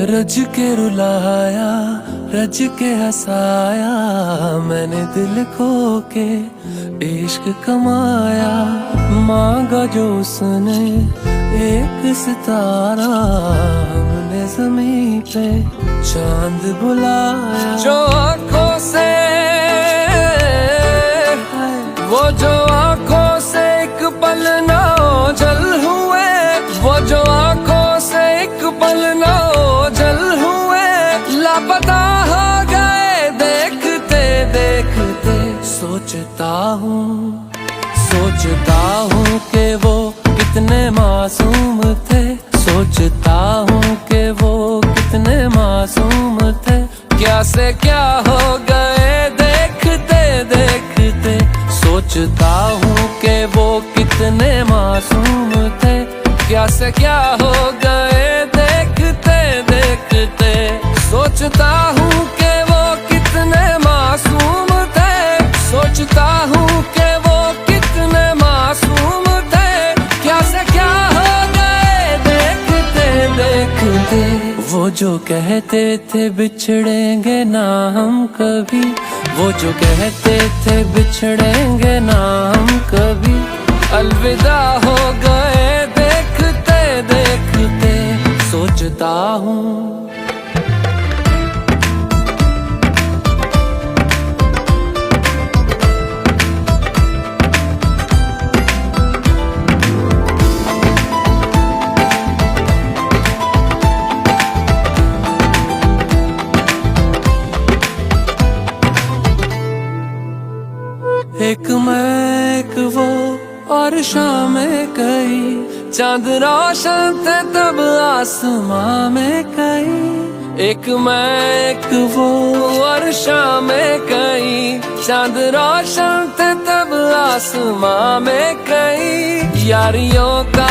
रज के रुलाया, रज के हंसाया, मैंने दिल खो के इश्क कमाया। मांगा जो उसने एक सितारा, हमने ज़मीं पे चांद बुलाया। जो आँखों से, वो जो आँखों से एक पल ना ओझल हुए, वो जो आँखों से एक पल ना ओझल हुए, लापता हो गए देखते देखते। सोचता हूँ कि वो कितने मासूम थे, सोचता हूँ कि वो कितने मासूम थे। क्या से क्या हो गए देखते देखते। सोचता हूँ कि वो कितने मासूम थे, क्या से क्या हो गए देखते देखते। सोचता हूँ कि वो कितने मासूम थे, सोचता हूँ कि वो कितने मासूम थे, क्या से क्या हो गए देखते देखते। वो जो कहते थे बिछड़ेंगे ना हम कभी, वो जो कहते थे बिछड़ेंगे ना हम कभी, अलविदा हो गए देखते देखते। सोचता हूँ एक मैं एक वो और शामें कई, चांद रोशन थे तब आसमां में कई। एक मैं एक वो और शामें कई, चांद रोशन थे तब आसमां में कई। यारियों का